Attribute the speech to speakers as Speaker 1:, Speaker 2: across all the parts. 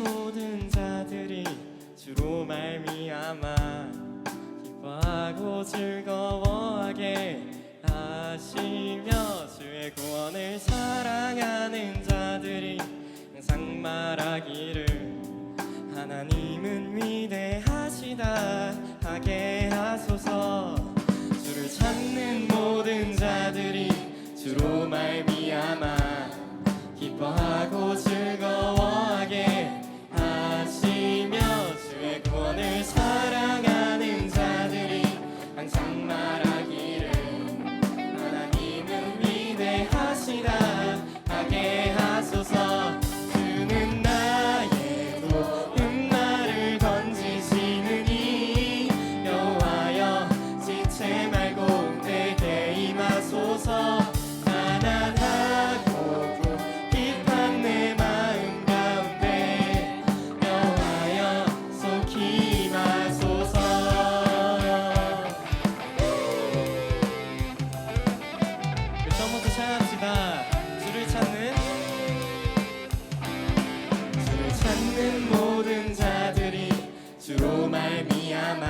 Speaker 1: 모든 자들이 주로 말미암아 기뻐하고 즐거워하게 하시며 주의 구원을 사랑하는 자들이 항상 말하기를 하나님은 위대하시다 하게 하소서. 주를 찾는 모든 자들이 주로 말미암아 기뻐하고 즐거워하게 하시며 주의 구원을 사랑하는 자들이 항상 말하기를 하나님은 위대하시다 하게 하소서. 주는 나의 도움 나를 건지시느니 여호와여 지체 말고 내게 임하소서. 가난하고 급한 내 마음 가운데 여호와여 속히 임하소서. 처음부터 찬양합시다. 주를 찾는 모든 자들이 주로 말미암아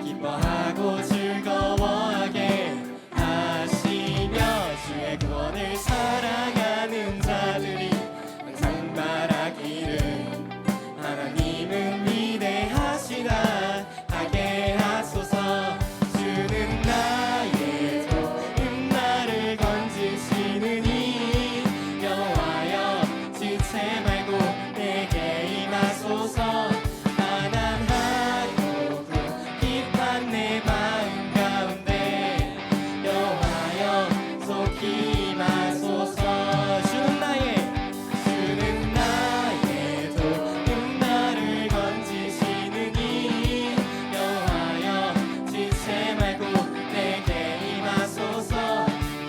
Speaker 1: 기뻐하고 즐거워하게 하시며 주의 구원을 사랑하는 자들이 항상 말하기를 하나님은 위대하시다 하게 하소서. 주는 나의 도움 나를 건지시느니 여호와여 지체 말고 내게 임하소서. 가난하고 급한 내 마음 가운데 여호와여 속히 임하소서. 주는 나의 도움 나를 건지시느니 여호와여 지체 말고 내게 임하소서.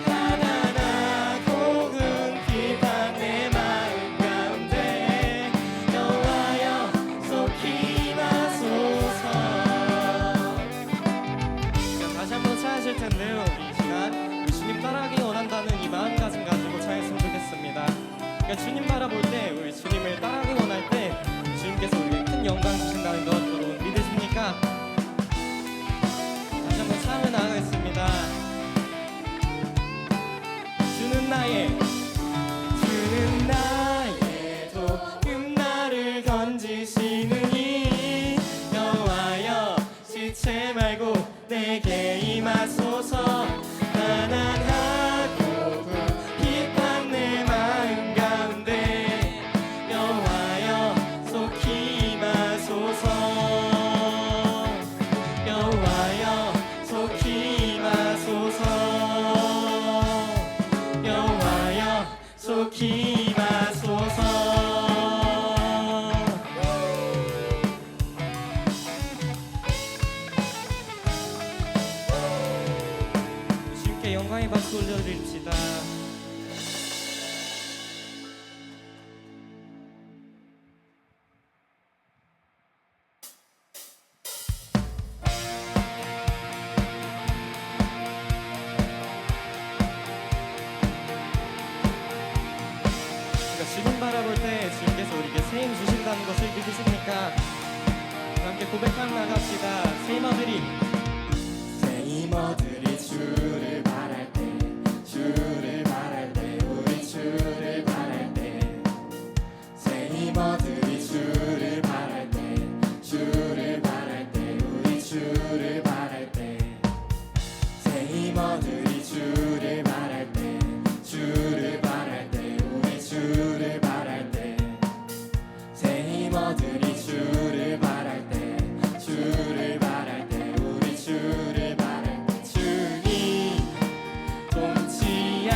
Speaker 1: 가난하고 급한 내 마음 가운데 여호와여 속히 임하소서. 다시 한번 찾으실 텐데요. 이 시간 주님 따라가기 원한다는 이 마음가짐 가지고 찬양했으면 좋겠습니다. 그러니까 주님 바라볼 때, 우리 주님을 따라가기 원할 때 주님께서 우리에게 큰 영광 주신다는 것 여러분 믿으십니까? 다시 한번 찬양 나가겠습니다. 주는 나의 도움 나를 건지시느니 여호와여 지체 말고 내게 임하소서. 가난하고 급한 내 마음 가운데 여호와여 속히 임하소서. 여호와여 속히 임하소서. 여호와여 속히 임하소서. 주님께 영광의 박수 올려드립시다. 지금 바라볼 때 주님께서 우리에게 새 힘 주신다는 것을 믿으십니까? 함께 고백하며 나갑시다. 새 힘어들이 주를 바랄 때 우리 주를 바랄 때 새 힘어들이 주를 바랄 때 우리 주를 바랄 때 새 힘어들이 주를 바랄 때 우리 주를 바랄 때 새 힘어들이 주를 바랄 때 우리 주를 바랄 때 주님 동치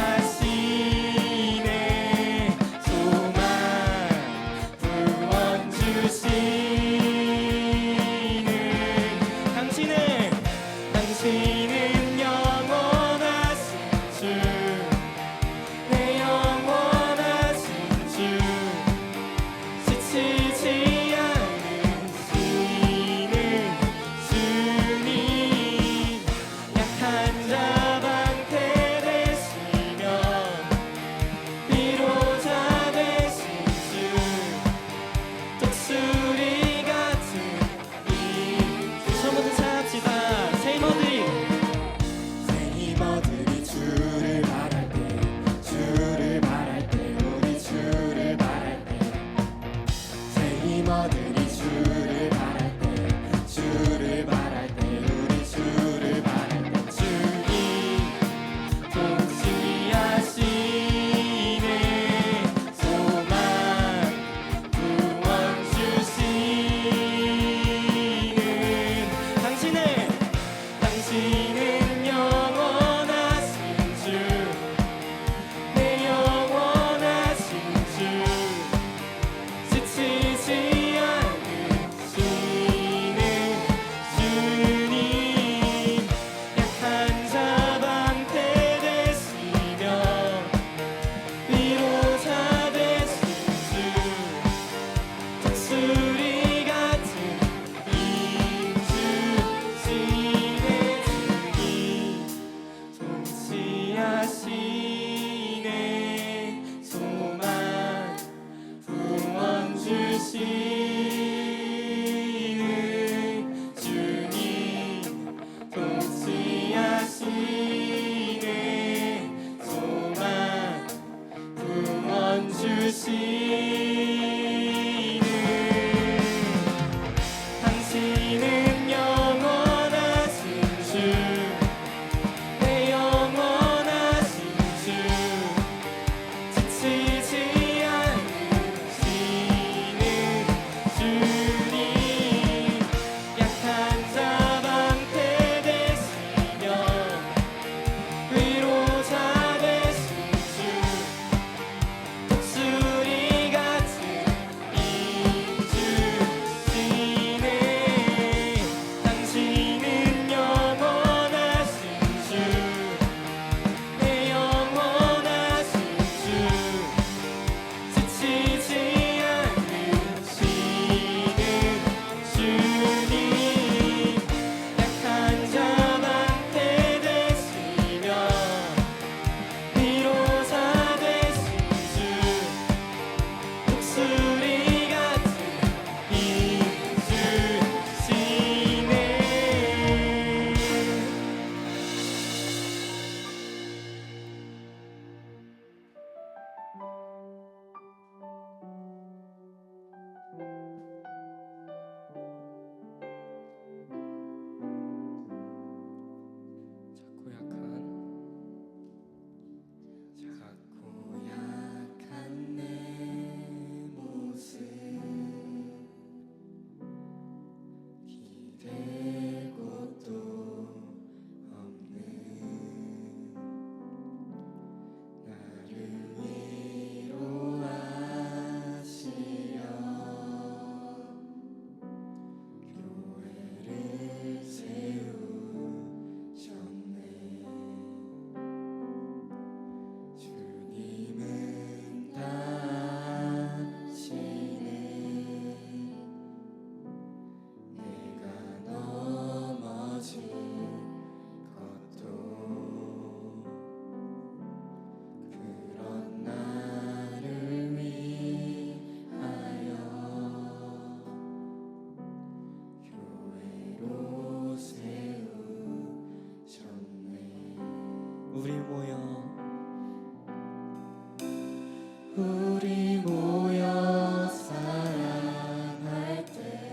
Speaker 1: 우리 모여 사랑할 때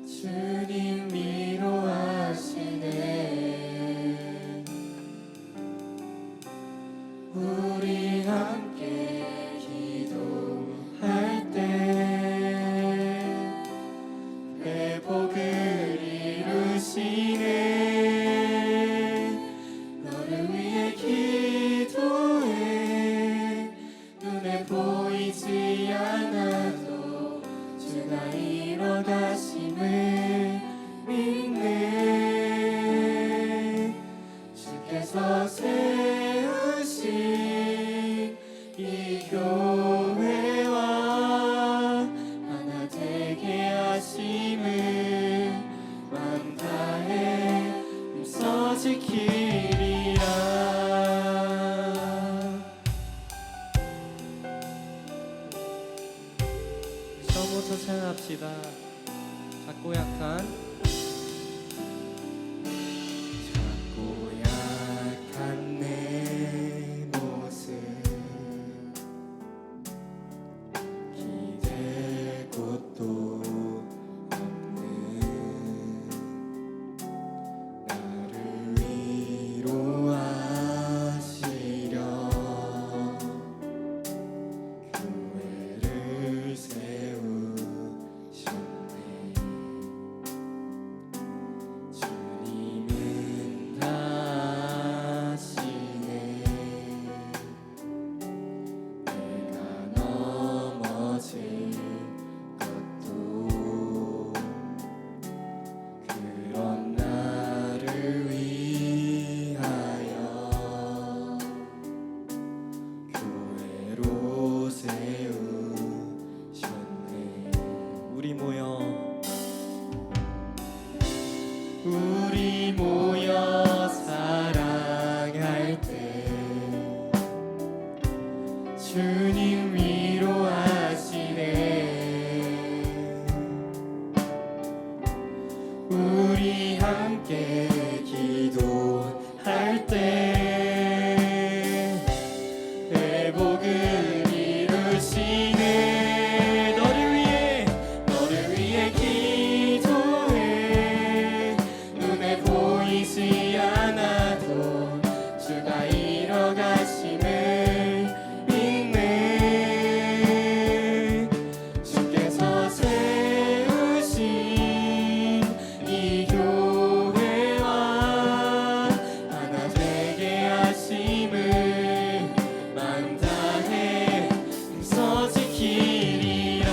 Speaker 1: 주님 위로하시네. 우리 함께 기도할 때 회복을 이루시네. 너를 위해 기도해. 눈에 보이지 않아도 주가 이뤄가심을 믿네. 주께서 세우신 이 교회와 하나 되게 하심을 마음 다해 힘써 지키리라. 처음부터 찬양합시다. 작고 약한 내 모습 기댈 곳도 없는 나를 위로하시려 교회를 세우셨네. 주님은 다시네. 내가 넘어질 것도 그런 나를 위하여 교회로 세우셨네. 우리 모여 사랑할 때 주님 위로하시네. 우리 함께 기도할 때 회복을 이루시네. 너를 위해 기도해. 눈에 보이지 않아도 주가 이뤄가심을 믿네. 주께서 세우신 이 교회와 하나 되게 하심을 마음 다해 힘써 지키리라.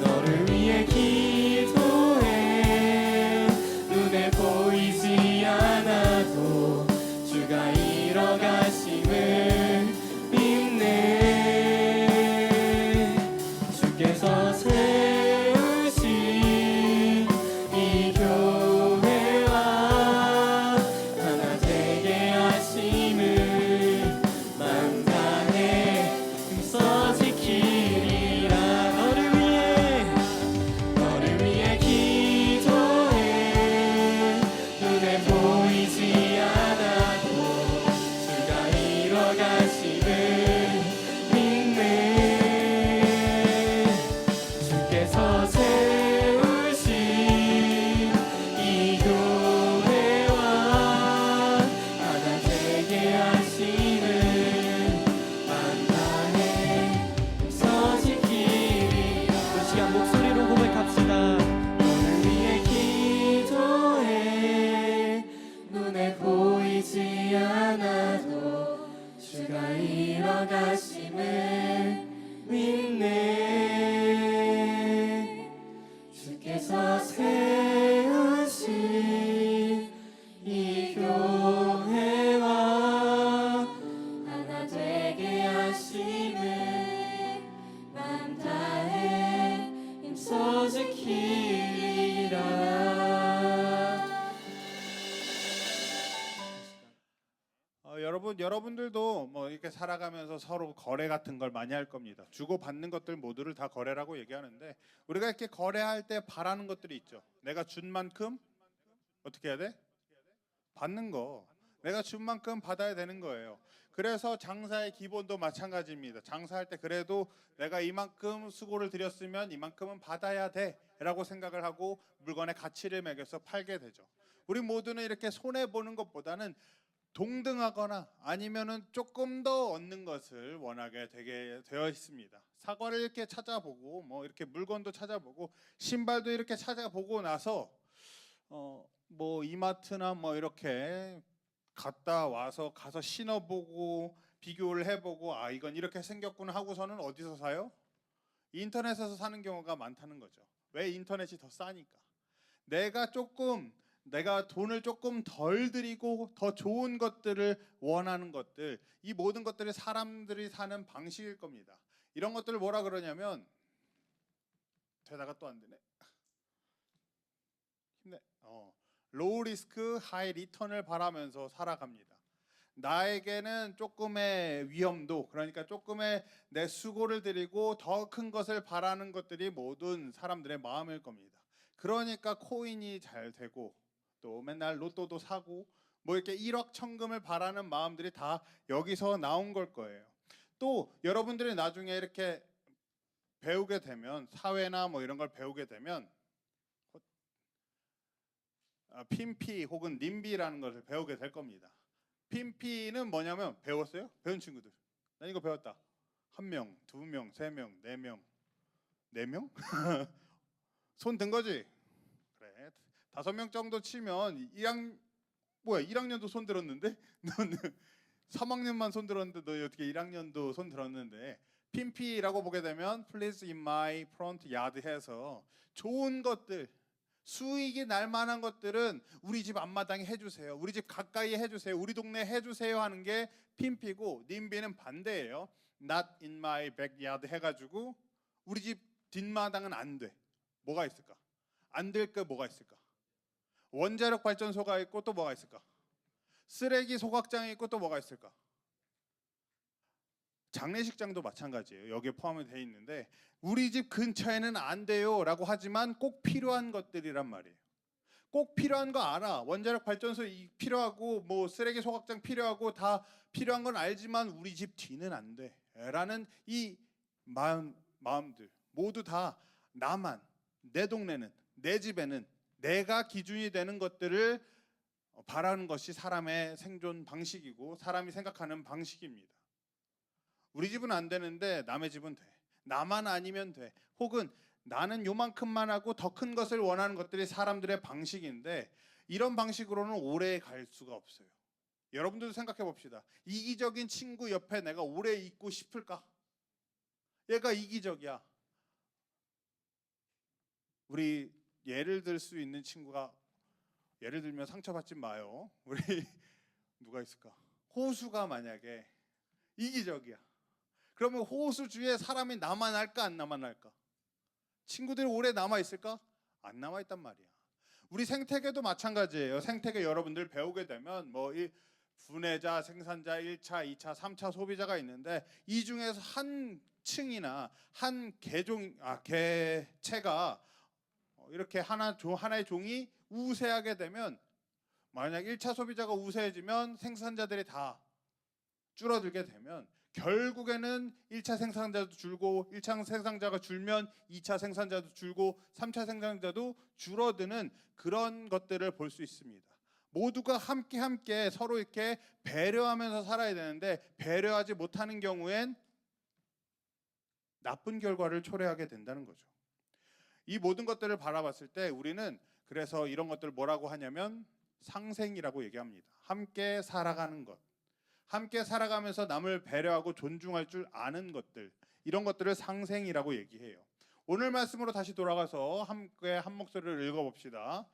Speaker 1: 너를 위해 기도해. 눈에 보이지 않아도 주가 이뤄가심을 믿네. 주께서 세우신 이 교회와 하나 되게 하심을 마음 다해 힘써 지키리라. 너를 위해 기도해. 눈에 보이지 않아도 주가 이뤄가심을 믿네. 주께서 세우신 이 교회와 하나 되게 하심을 마음 다해 힘써 지키리라. 그 시간 목소리로 고백합시다. 너를 위해 기도해. 눈에 보이지 않아도 주가 이뤄가심을 믿네. 주께서 세우신 이 교회와 하나 되게 하심을 마음 다해 힘써 지키리라.
Speaker 2: 여러분들도 뭐 이렇게 살아가면서 서로 거래 같은 걸 많이 할 겁니다. 주고 받는 것들 모두를 다 거래라고 얘기하는데, 우리가 이렇게 거래할 때 바라는 것들이 있죠. 내가 준 만큼 어떻게 해야 돼? 받는 거. 내가 준 만큼 받아야 되는 거예요. 그래서 장사의 기본도 마찬가지입니다. 장사할 때 그래도 내가 이만큼 수고를 들였으면 이만큼은 받아야 돼라고 생각을 하고 물건의 가치를 매겨서 팔게 되죠. 우리 모두는 이렇게 손해 보는 것보다는 동등하거나 아니면은 조금 더 얻는 것을 원하게 되게 되어 있습니다. 사과를 이렇게 찾아보고 뭐 이렇게 물건도 찾아보고 신발도 이렇게 찾아보고 나서 뭐 이마트나 뭐 이렇게 갔다 와서 가서 신어보고 비교를 해보고 아 이건 이렇게 생겼구나 하고서는 어디서 사요? 인터넷에서 사는 경우가 많다는 거죠. 왜? 인터넷이 더 싸니까. 내가 돈을 조금 덜 들이고 더 좋은 것들을 원하는 것들, 이 모든 것들이 사람들이 사는 방식일 겁니다. 이런 것들을 뭐라 그러냐면 되다가 또 안 되네. 힘내. 로우 리스크 하이 리턴을 바라면서 살아갑니다. 나에게는 조금의 위험도, 그러니까 조금의 내 수고를 들이고 더 큰 것을 바라는 것들이 모든 사람들의 마음일 겁니다. 그러니까 코인이 잘 되고 또 맨날 로또도 사고 뭐 이렇게 1억 천금을 바라는 마음들이 다 여기서 나온 걸 거예요. 또 여러분들이 나중에 이렇게 배우게 되면 사회나 뭐 이런 걸 배우게 되면 핀피 혹은 님비라는 것을 배우게 될 겁니다. 핀피는 뭐냐면 배웠어요? 배운 친구들. 난 이거 배웠다. 1명, 2명, 3명, 4명, 4명? 손 든 거지? 그래. 5명 정도 치면 1학년도 손 들었는데 너는 3학년만 손 들었는데 너 어떻게 1학년도 손 들었는데 핀피라고 보게 되면 Please in my front yard 해서 좋은 것들 수익이 날 만한 것들은 우리 집 앞마당에 해주세요. 우리 집 가까이에 해주세요. 우리 동네에 해주세요 하는 게 핀피고 님비는 반대예요. Not in my backyard 해가지고 우리 집 뒷마당은 안 돼. 뭐가 있을까? 안 될 게 뭐가 있을까? 원자력 발전소가 있고 또 뭐가 있을까? 쓰레기 소각장이 있고 또 뭐가 있을까? 장례식장도 마찬가지예요. 여기에 포함이 돼 있는데 우리 집 근처에는 안 돼요라고 하지만 꼭 필요한 것들이란 말이에요. 꼭 필요한 거 알아. 원자력 발전소 필요하고 뭐 쓰레기 소각장 필요하고 다 필요한 건 알지만 우리 집 뒤는 안 돼라는 이 마음들 모두 다 나만 내 동네는 내 집에는 내가 기준이 되는 것들을 바라는 것이 사람의 생존 방식이고 사람이 생각하는 방식입니다. 우리 집은 안 되는데 남의 집은 돼. 나만 아니면 돼. 혹은 나는 요만큼만 하고 더 큰 것을 원하는 것들이 사람들의 방식인데 이런 방식으로는 오래 갈 수가 없어요. 여러분들도 생각해 봅시다. 이기적인 친구 옆에 내가 오래 있고 싶을까? 얘가 이기적이야. 우리 예를 들 수 있는 친구가 예를 들면 상처받지 마요. 우리 누가 있을까? 호수가 만약에 이기적이야. 그러면 호수 주위에 사람이 남아날까 안 남아날까? 친구들이 오래 남아있을까? 안 남아있단 말이야. 우리 생태계도 마찬가지예요. 생태계 여러분들 배우게 되면 뭐 이 분해자, 생산자, 1차, 2차, 3차 소비자가 있는데 이 중에서 한 층이나 한 개체가 이렇게 하나의 종이 우세하게 되면 만약 1차 소비자가 우세해지면 생산자들이 다 줄어들게 되면 결국에는 1차 생산자도 줄고 1차 생산자가 줄면 2차 생산자도 줄고 3차 생산자도 줄어드는 그런 것들을 볼 수 있습니다. 모두가 함께 서로 이렇게 배려하면서 살아야 되는데 배려하지 못하는 경우엔 나쁜 결과를 초래하게 된다는 거죠. 이 모든 것들을 바라봤을 때 우리는 그래서 이런 것들을 뭐라고 하냐면 상생이라고 얘기합니다. 함께 살아가는 것. 함께 살아가면서 남을 배려하고 존중할 줄 아는 것들 이런 것들을 상생이라고 얘기해요. 오늘 말씀으로 다시 돌아가서 함께 한 목소리를 읽어봅시다.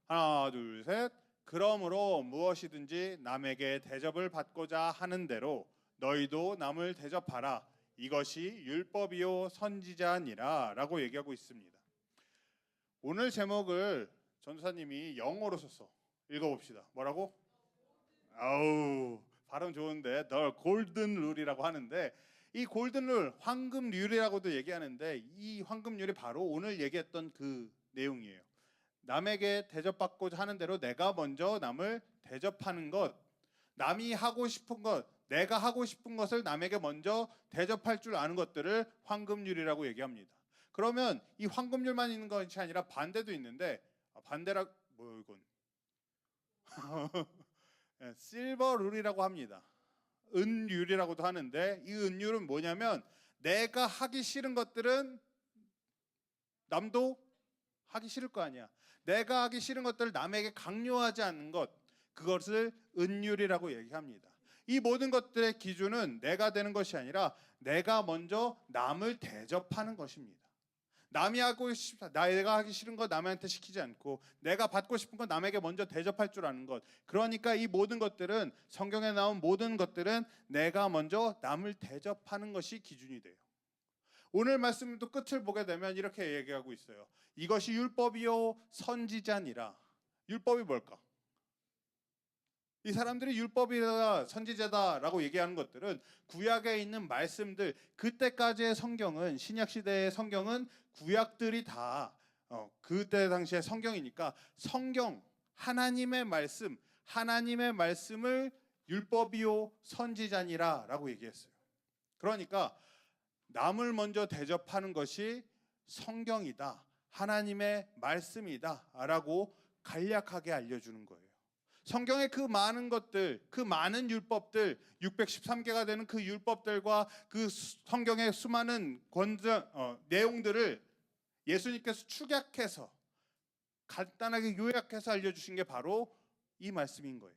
Speaker 2: 하나 둘 셋. 그러므로 무엇이든지 남에게 대접을 받고자 하는 대로 너희도 남을 대접하라. 이것이 율법이요 선지자니라 라고 얘기하고 있습니다. 오늘 제목을 전도사님이 영어로 썼어. 읽어봅시다. 뭐라고? 아우 발음 좋은데 The Golden Rule이라고 하는데 이 골든 룰, 황금 룰이라고도 얘기하는데 이 황금 룰이 바로 오늘 얘기했던 그 내용이에요. 남에게 대접받고자 하는 대로 내가 먼저 남을 대접하는 것. 남이 하고 싶은 것, 내가 하고 싶은 것을 남에게 먼저 대접할 줄 아는 것들을 황금률이라고 얘기합니다. 그러면 이 황금률만 있는 것이 아니라 반대도 있는데, 반대라 뭐 이건 실버룰이라고 합니다. 은율이라고도 하는데, 이 은율은 뭐냐면 내가 하기 싫은 것들은 남도 하기 싫을 거 아니야. 내가 하기 싫은 것들을 남에게 강요하지 않는 것, 그것을 은율이라고 얘기합니다. 이 모든 것들의 기준은 내가 되는 것이 아니라 내가 먼저 남을 대접하는 것입니다. 남이 하고 싶다, 내가 하기 싫은 것 남한테 시키지 않고 내가 받고 싶은 것 남에게 먼저 대접할 줄 아는 것. 그러니까 이 모든 것들은, 성경에 나온 모든 것들은 내가 먼저 남을 대접하는 것이 기준이 돼요. 오늘 말씀도 끝을 보게 되면 이렇게 얘기하고 있어요. 이것이 율법이요 선지자니라. 율법이 뭘까? 이 사람들이 율법이다 선지자다라고 얘기하는 것들은 구약에 있는 말씀들, 그때까지의 성경은, 신약 시대의 성경은 구약들이 다 그때 당시의 성경이니까 성경, 하나님의 말씀을 율법이요 선지자니라라고 얘기했어요. 그러니까 남을 먼저 대접하는 것이 성경이다, 하나님의 말씀이다라고 간략하게 알려주는 거예요. 성경의 그 많은 것들, 그 많은 율법들, 613개가 되는 그 율법들과 그 성경의 수많은 내용들을 예수님께서 축약해서 간단하게 요약해서 알려주신 게 바로 이 말씀인 거예요.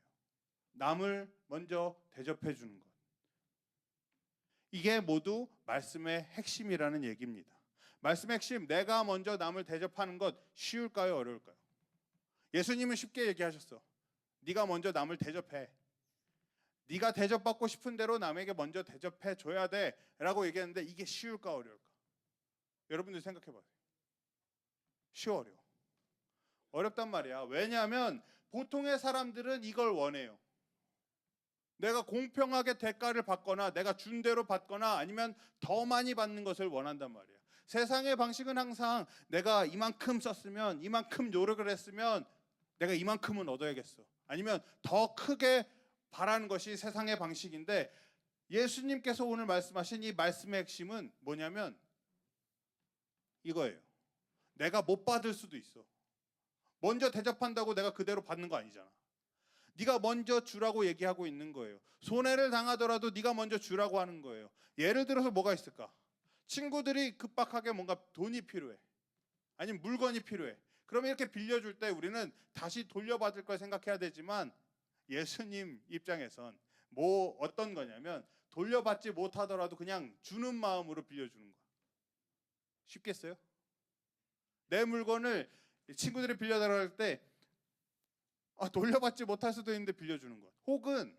Speaker 2: 남을 먼저 대접해 주는 것. 이게 모두 말씀의 핵심이라는 얘기입니다. 말씀의 핵심, 내가 먼저 남을 대접하는 것 쉬울까요, 어려울까요? 예수님은 쉽게 얘기하셨어. 네가 먼저 남을 대접해. 네가 대접받고 싶은 대로 남에게 먼저 대접해 줘야 돼 라고 얘기했는데, 이게 쉬울까 어려울까? 여러분들 생각해 봐요. 쉬워, 어려워? 어렵단 말이야. 왜냐하면 보통의 사람들은 이걸 원해요. 내가 공평하게 대가를 받거나 내가 준 대로 받거나 아니면 더 많이 받는 것을 원한단 말이야. 세상의 방식은 항상 내가 이만큼 썼으면, 이만큼 노력을 했으면 내가 이만큼은 얻어야겠어, 아니면 더 크게 바라는 것이 세상의 방식인데, 예수님께서 오늘 말씀하신 이 말씀의 핵심은 뭐냐면 이거예요. 내가 못 받을 수도 있어. 먼저 대접한다고 내가 그대로 받는 거 아니잖아. 네가 먼저 주라고 얘기하고 있는 거예요. 손해를 당하더라도 네가 먼저 주라고 하는 거예요. 예를 들어서 뭐가 있을까? 친구들이 급박하게 뭔가 돈이 필요해, 아니면 물건이 필요해. 그러면 이렇게 빌려줄 때 우리는 다시 돌려받을 걸 생각해야 되지만, 예수님 입장에선 뭐 어떤 거냐면 돌려받지 못하더라도 그냥 주는 마음으로 빌려주는 거야. 쉽겠어요? 내 물건을 친구들이 빌려달라고 할 때 돌려받지 못할 수도 있는데 빌려주는 것. 혹은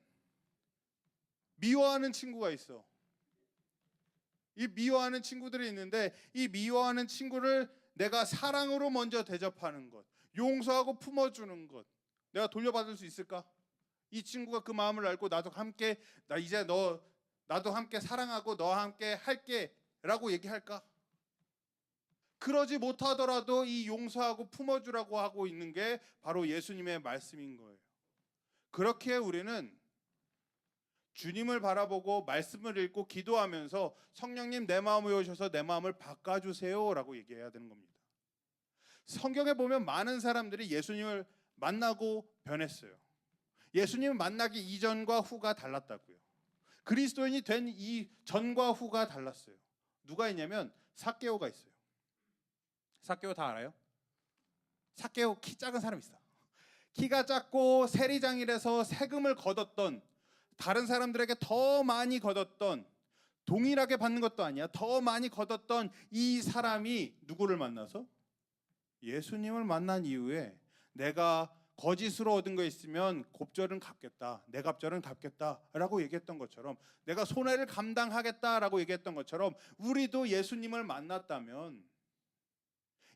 Speaker 2: 미워하는 친구가 있어. 이 미워하는 친구들이 있는데, 이 미워하는 친구를 내가 사랑으로 먼저 대접하는 것, 용서하고 품어주는 것, 내가 돌려받을 수 있을까? 이 친구가 그 마음을 알고 나도 함께, 나도 함께 사랑하고 너와 함께 할게 라고 얘기할까? 그러지 못하더라도 이 용서하고 품어주라고 하고 있는 게 바로 예수님의 말씀인 거예요. 그렇게 우리는 주님을 바라보고 말씀을 읽고 기도하면서 성령님 내 마음에 오셔서 내 마음을 바꿔주세요 라고 얘기해야 되는 겁니다. 성경에 보면 많은 사람들이 예수님을 만나고 변했어요. 예수님을 만나기 이전과 후가 달랐다고요. 그리스도인이 된 이 전과 후가 달랐어요. 누가 있냐면 삭개오가 있어요. 삭개오 다 알아요? 삭개오 키 작은 사람 있어. 키가 작고 세리장이라서 세금을 걷었던, 다른 사람들에게 더 많이 걷었던, 동일하게 받는 것도 아니야, 더 많이 걷었던 이 사람이 누구를 만나서? 예수님을 만난 이후에 내가 거짓으로 얻은 거 있으면 곱절은 갚겠다, 내 갑절은 갚겠다라고 얘기했던 것처럼, 내가 손해를 감당하겠다라고 얘기했던 것처럼, 우리도 예수님을 만났다면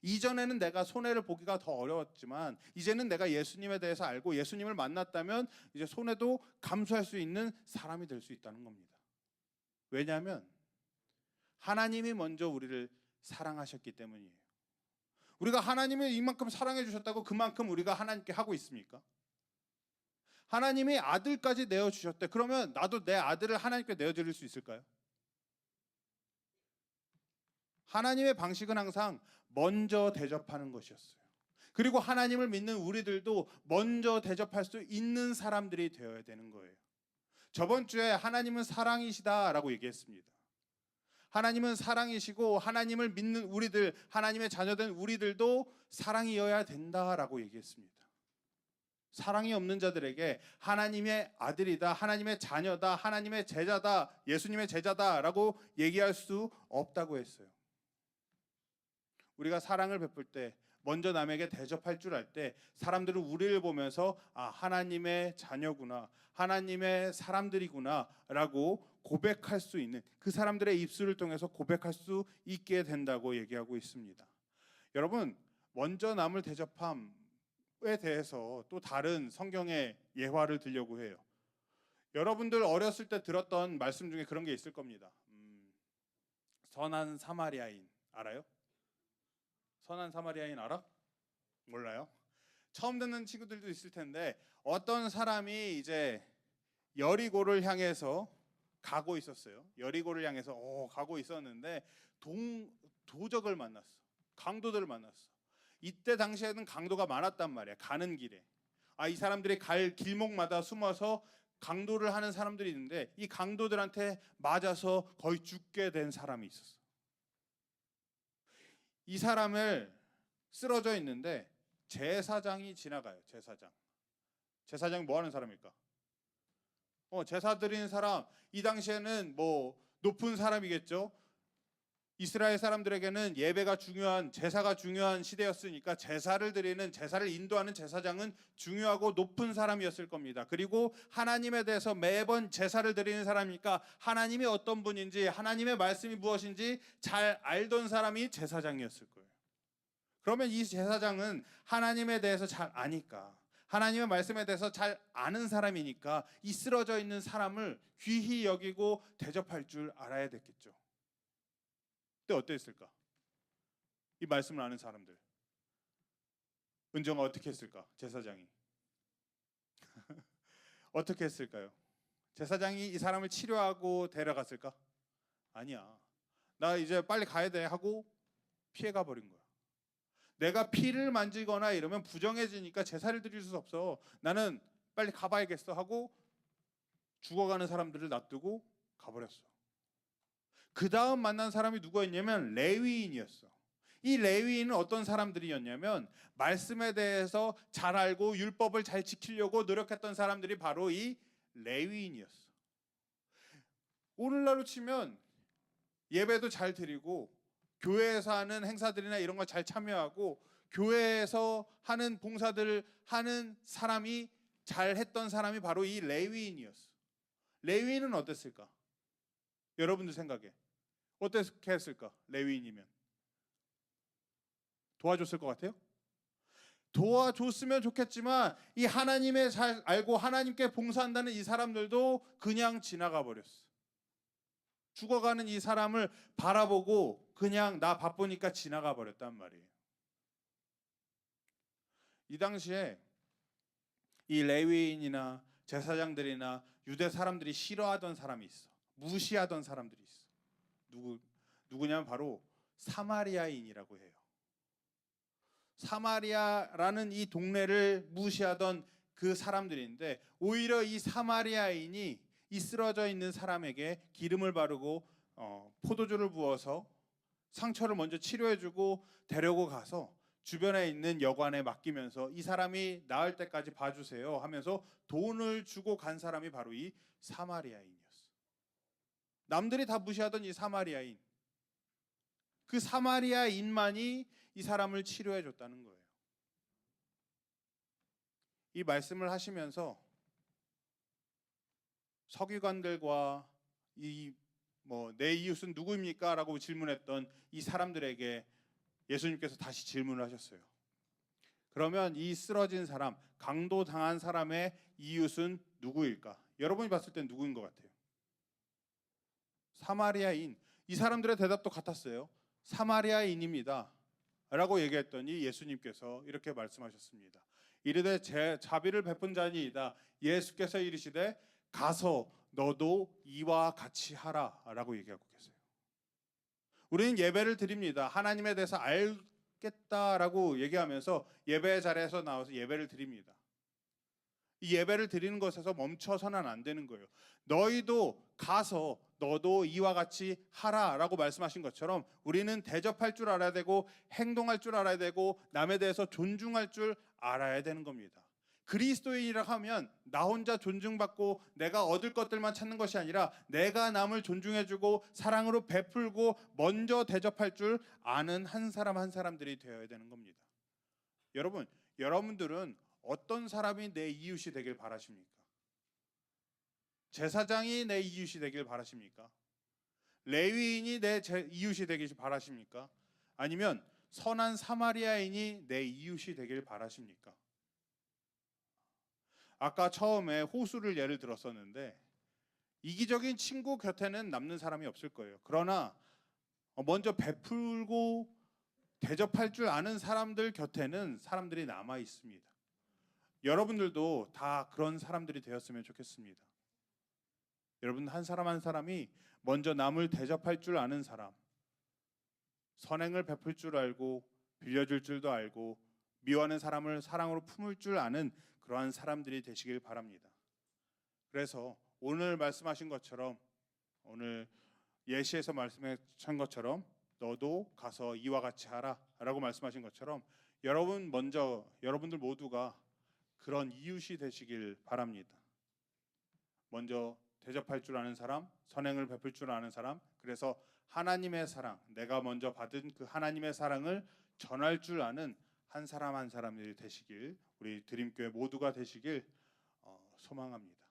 Speaker 2: 이전에는 내가 손해를 보기가 더 어려웠지만 이제는 내가 예수님에 대해서 알고 예수님을 만났다면 이제 손해도 감수할 수 있는 사람이 될 수 있다는 겁니다. 왜냐하면 하나님이 먼저 우리를 사랑하셨기 때문이에요. 우리가 하나님을 이만큼 사랑해 주셨다고 그만큼 우리가 하나님께 하고 있습니까? 하나님이 아들까지 내어주셨대. 그러면 나도 내 아들을 하나님께 내어드릴 수 있을까요? 하나님의 방식은 항상 먼저 대접하는 것이었어요. 그리고 하나님을 믿는 우리들도 먼저 대접할 수 있는 사람들이 되어야 되는 거예요. 저번 주에 하나님은 사랑이시다라고 얘기했습니다. 하나님은 사랑이시고 하나님을 믿는 우리들, 하나님의 자녀된 우리들도 사랑이어야 된다라고 얘기했습니다. 사랑이 없는 자들에게 하나님의 아들이다, 하나님의 자녀다, 하나님의 제자다, 예수님의 제자다라고 얘기할 수 없다고 했어요. 우리가 사랑을 베풀 때, 먼저 남에게 대접할 줄 알 때 사람들은 우리를 보면서 아, 하나님의 자녀구나, 하나님의 사람들이구나 라고 고백할 수 있는, 그 사람들의 입술을 통해서 고백할 수 있게 된다고 얘기하고 있습니다. 여러분, 먼저 남을 대접함에 대해서 또 다른 성경의 예화를 들려고 해요. 여러분들 어렸을 때 들었던 말씀 중에 그런 게 있을 겁니다. 선한 사마리아인 알아요? 선한 사마리아인 알아? 몰라요? 처음 듣는 친구들도 있을 텐데, 어떤 사람이 이제 여리고를 향해서 가고 있었어요. 여리고를 향해서 가고 있었는데 도적을 만났어. 강도들을 만났어. 이때 당시에는 강도가 많았단 말이야. 가는 길에. 이 사람들이 갈 길목마다 숨어서 강도를 하는 사람들이 있는데, 이 강도들한테 맞아서 거의 죽게 된 사람이 있었어. 이 사람을 쓰러져 있는데 제사장이 지나가요. 제사장이 뭐 하는 사람일까? 제사 드리는 사람. 이 당시에는 뭐 높은 사람이겠죠. 이스라엘 사람들에게는 예배가 중요한, 제사가 중요한 시대였으니까 제사를 드리는, 제사를 인도하는 제사장은 중요하고 높은 사람이었을 겁니다. 그리고 하나님에 대해서 매번 제사를 드리는 사람이니까 하나님이 어떤 분인지, 하나님의 말씀이 무엇인지 잘 알던 사람이 제사장이었을 거예요. 그러면 이 제사장은 하나님에 대해서 잘 아니까, 하나님의 말씀에 대해서 잘 아는 사람이니까 이 쓰러져 있는 사람을 귀히 여기고 대접할 줄 알아야 됐겠죠. 그때 어땠을까? 이 말씀을 아는 사람들, 은정아 어떻게 했을까? 제사장이 어떻게 했을까요? 제사장이 이 사람을 치료하고 데려갔을까? 아니야. 나 이제 빨리 가야 돼 하고 피해가 버린 거야. 내가 피를 만지거나 이러면 부정해지니까 제사를 드릴 수 없어. 나는 빨리 가봐야겠어 하고 죽어가는 사람들을 놔두고 가버렸어. 그 다음 만난 사람이 누구였냐면 레위인이었어. 이 레위인은 어떤 사람들이었냐면 말씀에 대해서 잘 알고 율법을 잘 지키려고 노력했던 사람들이 바로 이 레위인이었어. 오늘날로 치면 예배도 잘 드리고 교회에서 하는 행사들이나 이런 거 잘 참여하고 교회에서 하는 봉사들을 하는 사람이 잘 했던 사람이 바로 이 레위인이었어. 레위인은 어땠을까? 여러분들 생각에 어떻게 했을까? 레위인이면 도와줬을 것 같아요? 도와줬으면 좋겠지만 이 하나님의 잘 알고 하나님께 봉사한다는 이 사람들도 그냥 지나가 버렸어. 죽어가는 이 사람을 바라보고 그냥 나 바쁘니까 지나가 버렸단 말이에요. 이 당시에 이 레위인이나 제사장들이나 유대 사람들이 싫어하던 사람이 있어. 무시하던 사람들이 있어. 누구냐면 바로 사마리아인이라고 해요. 사마리아라는 이 동네를 무시하던 그 사람들인데, 오히려 이 사마리아인이 이 쓰러져 있는 사람에게 기름을 바르고 포도주를 부어서 상처를 먼저 치료해주고 데리고 가서 주변에 있는 여관에 맡기면서 이 사람이 나을 때까지 봐주세요 하면서 돈을 주고 간 사람이 바로 이 사마리아인이었어. 남들이 다 무시하던 이 사마리아인, 그 사마리아인만이 이 사람을 치료해 줬다는 거예요. 이 말씀을 하시면서 서기관들과 내 이웃은 누구입니까? 라고 질문했던 이 사람들에게 예수님께서 다시 질문을 하셨어요. 그러면 이 쓰러진 사람, 강도당한 사람의 이웃은 누구일까? 여러분이 봤을 땐 누구인 것 같아요? 사마리아인. 이 사람들의 대답도 같았어요. 사마리아인입니다 라고 얘기했더니 예수님께서 이렇게 말씀하셨습니다. 이르되 제 자비를 베푼 자니이다. 예수께서 이르시되 가서 너도 이와 같이 하라라고 얘기하고 계세요. 우리는 예배를 드립니다. 하나님에 대해서 알겠다라고 얘기하면서 예배 자리에서 나와서 예배를 드립니다. 이 예배를 드리는 것에서 멈춰서는 안 되는 거예요. 너희도 가서 너도 이와 같이 하라라고 말씀하신 것처럼 우리는 대접할 줄 알아야 되고 행동할 줄 알아야 되고 남에 대해서 존중할 줄 알아야 되는 겁니다. 그리스도인이라 하면 나 혼자 존중받고 내가 얻을 것들만 찾는 것이 아니라 내가 남을 존중해주고 사랑으로 베풀고 먼저 대접할 줄 아는 한 사람 한 사람들이 되어야 되는 겁니다. 여러분들은 어떤 사람이 내 이웃이 되길 바라십니까? 제사장이 내 이웃이 되길 바라십니까? 레위인이 내 이웃이 되길 바라십니까? 아니면 선한 사마리아인이 내 이웃이 되길 바라십니까? 아까 처음에 호수를 예를 들었었는데 이기적인 친구 곁에는 남는 사람이 없을 거예요. 그러나 먼저 베풀고 대접할 줄 아는 사람들 곁에는 사람들이 남아 있습니다. 여러분들도 다 그런 사람들이 되었으면 좋겠습니다. 여러분 한 사람 한 사람이 먼저 남을 대접할 줄 아는 사람, 선행을 베풀 줄 알고 빌려줄 줄도 알고 미워하는 사람을 사랑으로 품을 줄 아는 그러한 사람들이 되시길 바랍니다. 그래서 오늘 말씀하신 것처럼 오늘 예시에서 말씀하신 것처럼 너도 가서 이와 같이 하라라고 말씀하신 것처럼 여러분들 모두가 그런 이웃이 되시길 바랍니다. 먼저 대접할 줄 아는 사람, 선행을 베풀 줄 아는 사람, 그래서 하나님의 사랑, 내가 먼저 받은 그 하나님의 사랑을 전할 줄 아는 한 사람 한 사람들이 되시길 우리 드림교회 모두가 되시길 소망합니다.